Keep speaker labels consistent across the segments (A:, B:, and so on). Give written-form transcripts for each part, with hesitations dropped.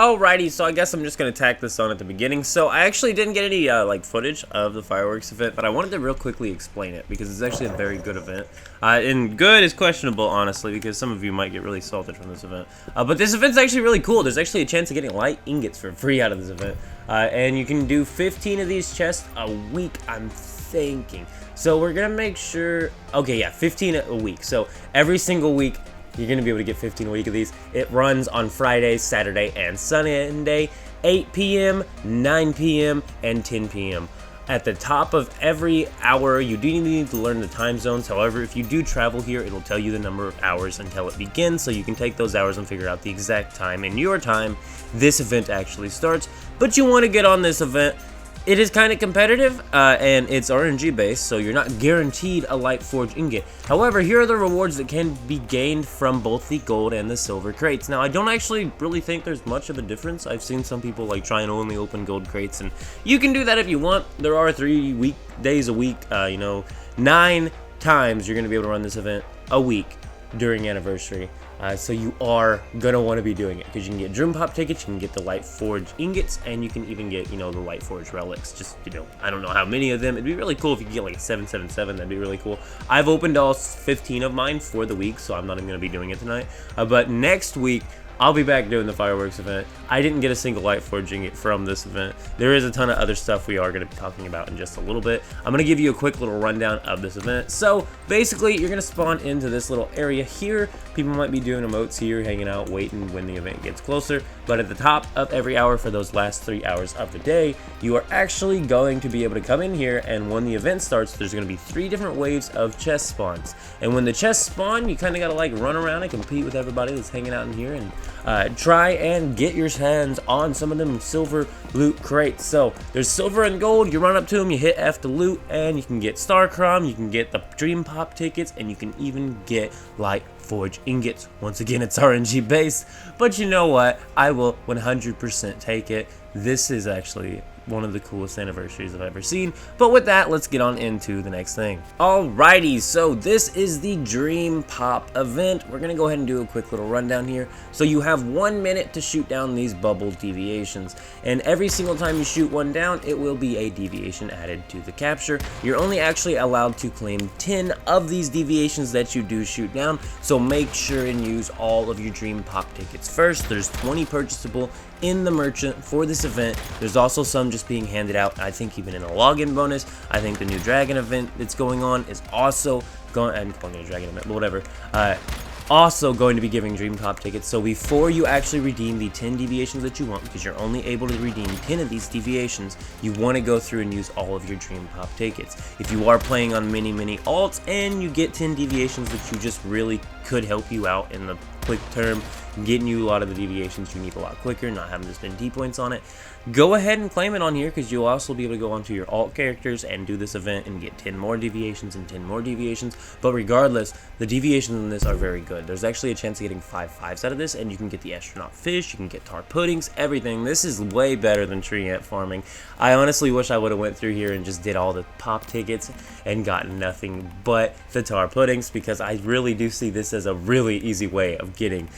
A: Alrighty, so I guess I'm just gonna tack this on at the beginning. So I actually didn't get any like footage of the fireworks event, but I wanted to real quickly explain it because it's actually a very good event. And good is questionable, honestly, because some of you might get really salted from this event. But this event's actually really cool. There's actually a chance of getting light ingots for free out of this event, and you can do 15 of these chests a week, I'm thinking. So we're gonna make sure. Okay, yeah, 15 a week. So every single week, you're going to be able to get 15 a week of these. It runs on Friday, Saturday, and Sunday, 8 p.m., 9 p.m., and 10 p.m. At the top of every hour, you do need to learn the time zones. However, if you do travel here, it'll tell you the number of hours until it begins, so you can take those hours and figure out the exact time in your time this event actually starts. But you want to get on this event. It is kind of competitive, and it's RNG based, so you're not guaranteed a LightForge ingot. However, here are the rewards that can be gained from both the gold and the silver crates. Now, I don't actually really think there's much of a difference. I've seen some people like try and only open gold crates, and you can do that if you want. There are 3 weekdays a week, 9 times you're going to be able to run this event a week during anniversary. So you are gonna want to be doing it because you can get Dream Pop tickets, you can get the LightForge ingots, and you can even get, the LightForge relics. Just, I don't know how many of them. It'd be really cool if you could get like a 777. That'd be really cool. I've opened all 15 of mine for the week, so I'm not even gonna be doing it tonight. But next week, I'll be back doing the fireworks event. I didn't get a single LightForge ingot from this event. There is a ton of other stuff we are going to be talking about in just a little bit. I'm going to give you a quick little rundown of this event. So basically, you're going to spawn into this little area here. People might be doing emotes here, hanging out, waiting when the event gets closer. But at the top of every hour for those last 3 hours of the day, you are actually going to be able to come in here, and when the event starts, there's going to be 3 different waves of chest spawns. And when the chests spawn, you kind of got to like run around and compete with everybody that's hanging out in here and try and get your hands on some of them silver loot crates. So there's silver and gold. You run up to them, you hit F to loot, and you can get Star Crom, you can get the Dream Pop tickets, and you can even get LightForge ingots. Once again, it's RNG based, but you know what? I will 100% take it. This is actually one of the coolest anniversaries I've ever seen. But with that, let's get on into the next thing. Alrighty, so this is the Dream Pop event. We're gonna go ahead and do a quick little rundown here. So you have 1 minute to shoot down these bubble deviations, and every single time you shoot one down, it will be a deviation added to the capture. You're only actually allowed to claim 10 of these deviations that you do shoot down, so make sure and use all of your Dream Pop tickets first. There's 20 purchasable in the merchant for this event. There's also some just being handed out, I think even in a login bonus. I think the new dragon event that's going on is also going, I'm calling it a dragon event, but whatever, also going to be giving Dream Pop tickets. So before you actually redeem the 10 deviations that you want, because you're only able to redeem 10 of these deviations, you want to go through and use all of your Dream Pop tickets. If you are playing on many alts and you get 10 deviations that you just really could help you out in the quick term, getting you a lot of the deviations you need a lot quicker, not having to spend D points on it, go ahead and claim it on here, because you'll also be able to go onto your alt characters and do this event and get 10 more deviations and 10 more deviations. But regardless, the deviations in this are very good. There's actually a chance of getting 5 5s out of this, and you can get the astronaut fish, you can get tar puddings, everything. This is way better than tree ant farming. I honestly wish I would have went through here and just did all the pop tickets and got nothing but the tar puddings, because I really do see this as a really easy way of getting,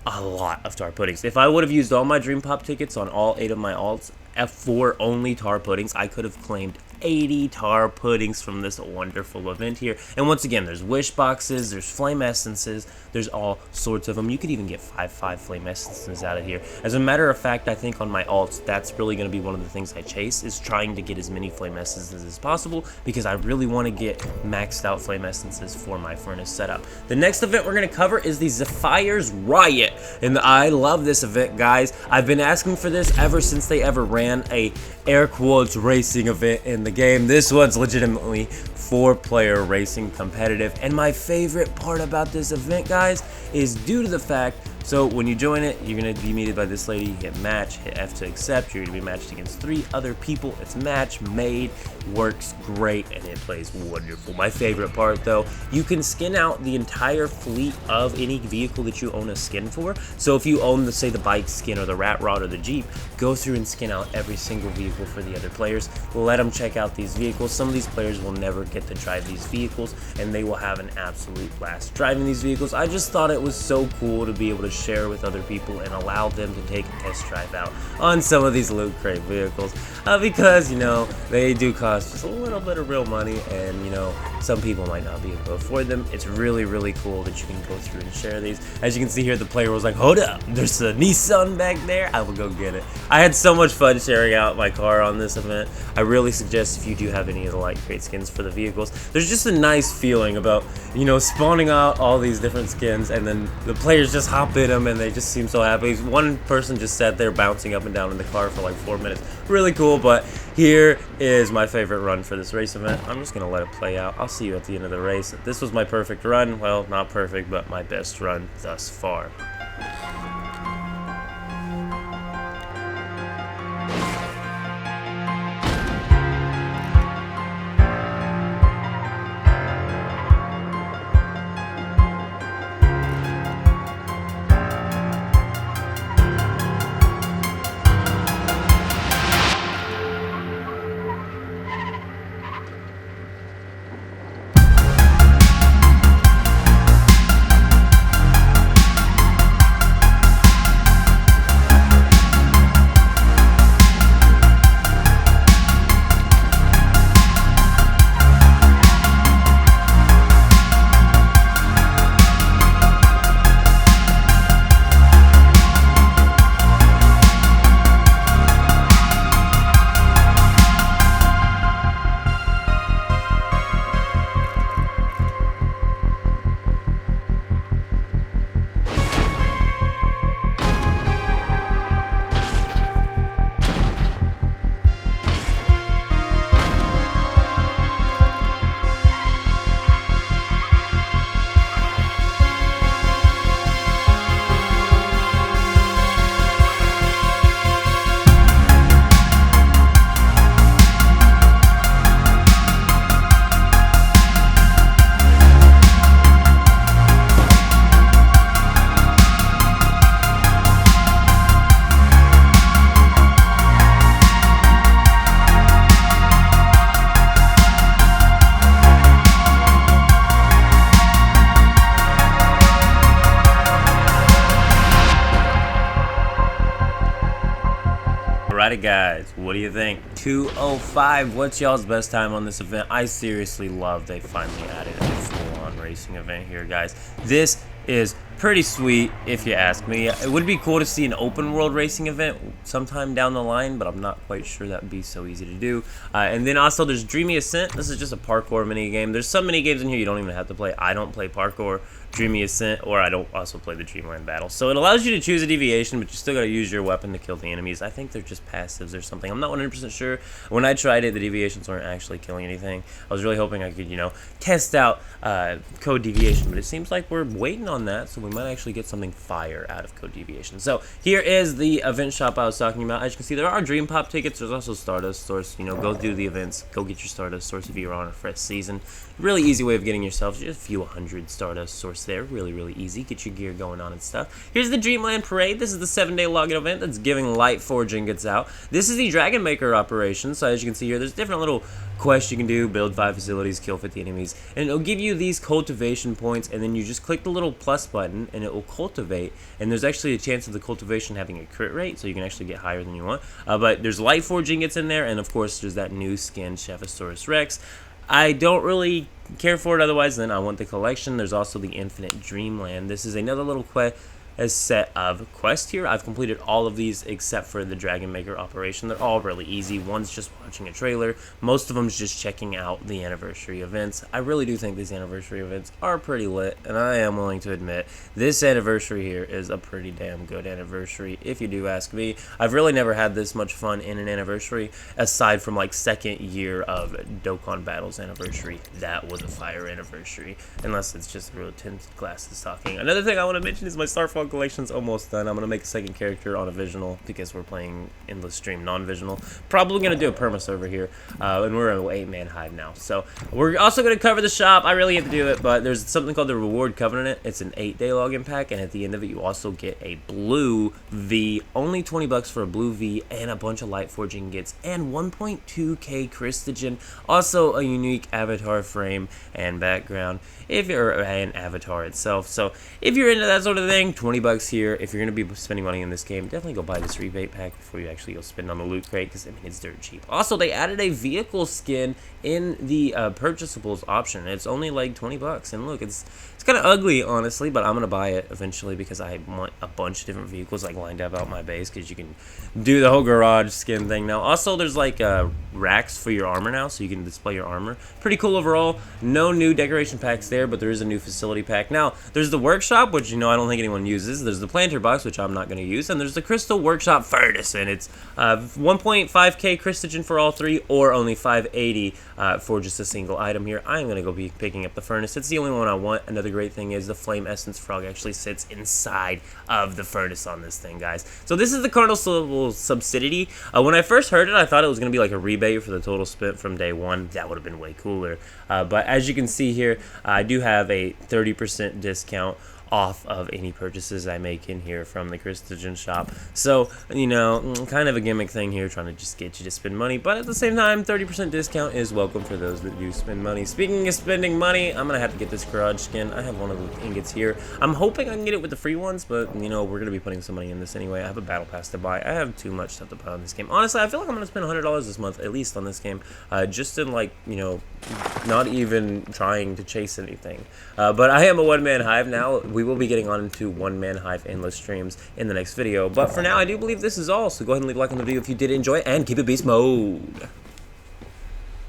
A: a lot of tar puddings. If I would have used all my Dream Pop tickets on all 8 of my alts, F4 only tar puddings, I could have claimed 80 tar puddings from this wonderful event here. And once again, there's wish boxes, there's flame essences, there's all sorts of them. You could even get 5 flame essences out of here. As a matter of fact, I think on my alts, that's really going to be one of the things I chase, is trying to get as many flame essences as possible, because I really want to get maxed out flame essences for my furnace setup. The next event we're going to cover is the Zafires Riot, and I love this event, guys. I've been asking for this ever since they ever ran a air quotes racing event in the game. This one's legitimately 4-player racing competitive, and my favorite part about this event, guys, is due to the fact, so when you join it, you're going to be meted by this lady, hit match, hit F to accept, you're going to be matched against 3 other people. It's match made, works great, and it plays wonderful. My favorite part, though, you can skin out the entire fleet of any vehicle that you own a skin for. So if you own, say, the bike skin or the rat rod or the Jeep, go through and skin out every single vehicle for the other players. Let them check out these vehicles. Some of these players will never get to drive these vehicles, and they will have an absolute blast driving these vehicles. I just thought it was so cool to be able to share with other people and allow them to take a test drive out on some of these loot crate vehicles, because, you know, they do cost just a little bit of real money, and, you know, some people might not be able to afford them. It's really, really cool that you can go through and share these. As you can see here, the player was like, hold up, there's a Nissan back there, I will go get it. I had so much fun sharing out my car on this event. I really suggest, if you do have any of the light crate skins for the vehicles, there's just a nice feeling about, you know, spawning out all these different skins, and then the players just hop in them and they just seem so happy. One person just sat there bouncing up and down in the car for like 4 minutes. Really cool. But here is my favorite run for this race event. I'm just gonna let it play out. I'll see you at the end of the race. This was my perfect run. Well, not perfect, but my best run thus far. Alrighty guys, what do you think? 2:05, what's y'all's best time on this event? I seriously love they finally added a full-on racing event here, guys. This is pretty sweet, if you ask me. It would be cool to see an open world racing event sometime down the line, but I'm not quite sure that would be so easy to do. And then also there's Dreamy Ascent. This is just a parkour mini game. There's some mini games in here you don't even have to play. I don't play parkour, Dreamy Ascent, or I don't also play the Dreamland battle. So it allows you to choose a deviation, but you still got to use your weapon to kill the enemies. I think they're just passives or something. I'm not 100% sure. When I tried it, the deviations weren't actually killing anything. I was really hoping I could, you know, test out code deviation, but it seems like we're waiting on that, so we might actually get something fire out of code deviation. So here is the event shop I was talking about. As you can see, there are Dream Pop tickets. There's also Stardust Source. You know, go do the events. Go get your Stardust Source if you're on a fresh season. Really easy way of getting yourself just a few hundred Stardust Source there. Really, really easy. Get your gear going on and stuff. Here's the Dreamland Parade. This is the 7-day login event that's giving LightForge Ingots out. This is the Dragon Maker operation. So as you can see here, there's different little quests you can do. Build 5 facilities, kill 50 enemies. And it'll give you these cultivation points, and then you just click the little plus button and it will cultivate. And there's actually a chance of the cultivation having a crit rate, so you can actually get higher than you want. But there's LightForge Ingots in there, and of course there's that new skin, Chefosaurus Rex. I don't really care for it otherwise than I want the collection. There's also the Infinite Dreamland. This is another little set of quests here. I've completed all of these except for the Dragon Maker operation. They're all really easy. One's just watching a trailer. Most of them's just checking out the anniversary events. I really do think these anniversary events are pretty lit, and I am willing to admit this anniversary here is a pretty damn good anniversary, if you do ask me. I've really never had this much fun in an anniversary, aside from like 2nd year of Dokkan Battles anniversary. That was a fire anniversary, unless it's just real tinted glasses talking. Another thing I want to mention is my Starfall collection's almost done. I'm going to make a second character on a Visional because we're playing Endless Stream non-Visional. Probably going to do a perma server here, and we're an 8-man hive now. So we're also going to cover the shop. I really hate to do it, but there's something called the Reward Covenant. It's an 8-day login pack, and at the end of it, you also get a blue V, only 20 bucks for a blue V, and a bunch of LightForge Ingots, and 1.2k Christogen. Also a unique avatar frame and background, if you're an avatar itself. So if you're into that sort of thing, 20 20 bucks here. If you're going to be spending money in this game, definitely go buy this rebate pack before you actually go spend on the loot crate, because I mean, it's dirt cheap. Also, they added a vehicle skin in the purchasables option. It's only like 20 bucks, and look, it's kind of ugly, honestly, but I'm going to buy it eventually because I want a bunch of different vehicles like lined up out my base, because you can do the whole garage skin thing now. Also, there's like racks for your armor now, so you can display your armor. Pretty cool overall. No new decoration packs there, but there is a new facility pack. Now, there's the workshop, which, you know, I don't think anyone uses. There's the planter box, which I'm not going to use, and there's the crystal workshop furnace, and it's 1.5k Christogen for all three, or only 580 for just a single item here. I'm going to go be picking up the furnace. It's the only one I want. Another great thing is the flame essence frog actually sits inside of the furnace on this thing, guys. So this is the Carnival Subsidy. When I first heard it, I thought it was going to be like a rebate for the total spent from day one. That would have been way cooler. But as you can see here, I do have a 30% discount off of any purchases I make in here from the Christogen shop. So, you know, kind of a gimmick thing here, trying to just get you to spend money, but at the same time, 30% discount is welcome for those that do spend money. Speaking of spending money, I'm gonna have to get this garage skin. I have one of the ingots here. I'm hoping I can get it with the free ones, but, you know, we're gonna be putting some money in this anyway. I have a battle pass to buy. I have too much stuff to buy on this game. Honestly, I feel like I'm gonna spend $100 this month, at least on this game, just in, like, you know, not even trying to chase anything. But I am a one-man hive now. We will be getting on into one-man hive endless streams in the next video. But for now, I do believe this is all. So go ahead and leave a like on the video if you did enjoy it, and keep it beast mode.